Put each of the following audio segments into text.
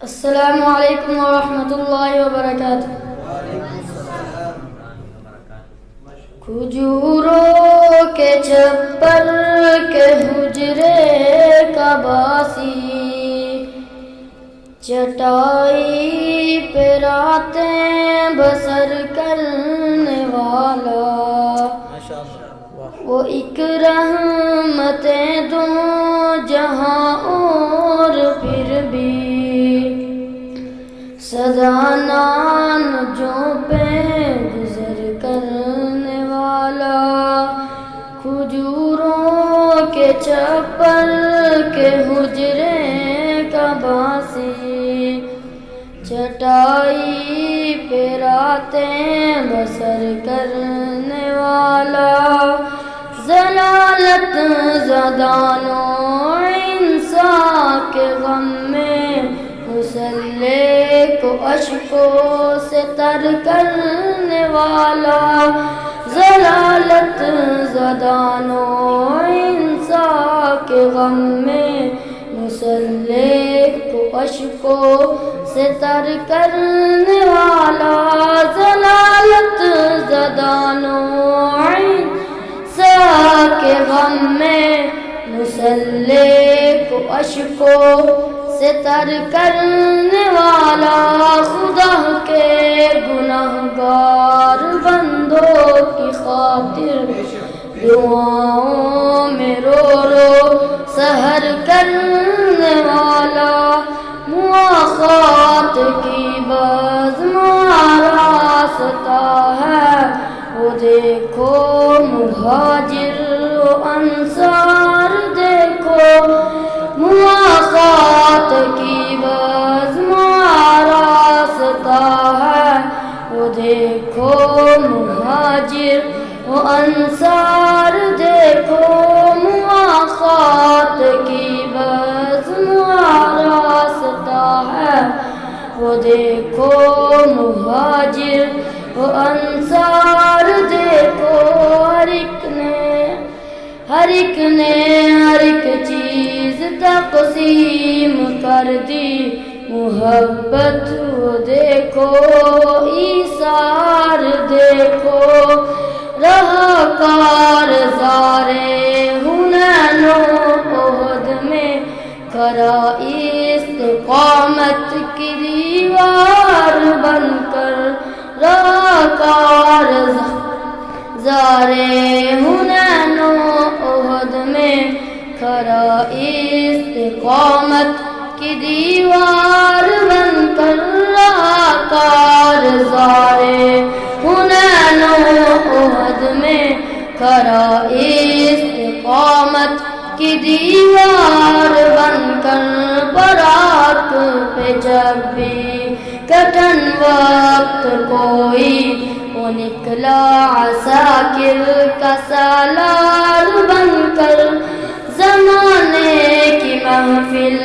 السلام علیکم ورحمۃ اللہ وبرکاتہ۔ کھجوروں کے چھپر کے حجرے کا باسی، چٹائی پہ راتیں بسر کرنے والا، وہ ایک رحمتیں دو جہاں اور پھر بھی سدانان جو پہ گزر کرنے والا، کھجوروں کے چھپر کے حجرے کا باسی، چٹائی پہ راتیں بسر کرنے والا، ضلالت زدانوں انسان کے غم میں مسلح کو اشکوں سے تر کرنے والا، ضلالت زدانوں انسان کے غم میں مسلح کو اشکوں سے تر کرنے والا، ضلالت زدانوں انسان کے غم میں مسلح کو اشکوں سے تر کرنے والا، خدا کے گنہگار بندوں کی خاطر دعاؤں میں رو رو سحر کرنے والا، مواخات کی بزم آراستہ ہے وہ دیکھو مہاجر و انصار، دیکھو مواخات کی بزم آراستہ ہے وہ دیکھو مہاجر و انصار، دیکھو مواخات کی بزم آراستہ ہے وہ دیکھو مہاجر و انصار، دیکھو ہر ایک نے ہر ایک چیز تقسیم کر دی، محبت وہ دیکھو ایثار، دیکھو رہا کارزارے حنین و احد میں کھڑا استقامت کی دیوار بن کر، رہا کارزارے حنین و احد میں کھڑا استقامت کی دیوار بن کر، رہا کارزارے حنین و احد میں کھڑا استقامت کی دیوار بن کر، برات پہ جب بھی کٹن وقت کوئی وہ نکلا عساکر کا سالار بن کر، زمانے کی محفل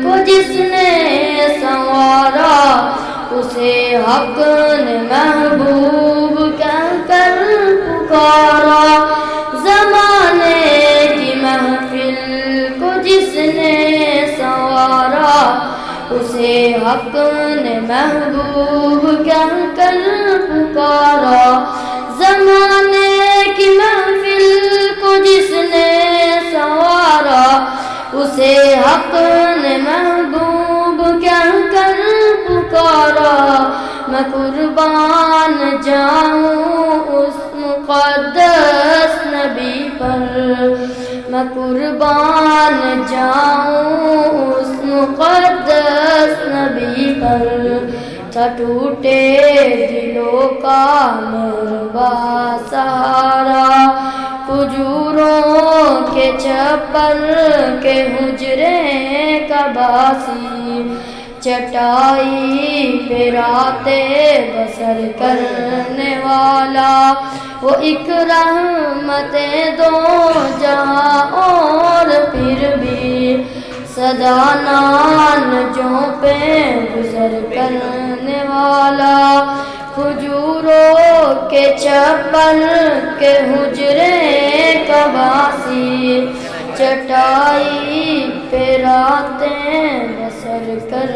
کو جس نے سنوارا اسے حق نے محبوب کہہ کر پکارا، زمانے کی محفل کو جس نے سنوارا اسے حق نے محبوب کہہ کر پکارا، زمانے کی محفل کو جس نے سنوارا اسے حق نے محبوب کہہ کر پکارا، میں قربان جاؤں اس مقدس نبی پر، میں قربان جاؤں اس مقدس نبی پر، تھا ٹوٹے دلوں کا مہرباں سہارا، کھجوروں کے چھپر کے حجرے کا باسی، چٹائی پہ راتیں بسر کرنے والا، وہ ایک رحمتیں دو جہاں اور پھر بھی سدانان جو پہ گزر کرنے والا، کھجوروں کے چھپر کے حجرے کا باسی، چٹائی پہ راتیں بسر کر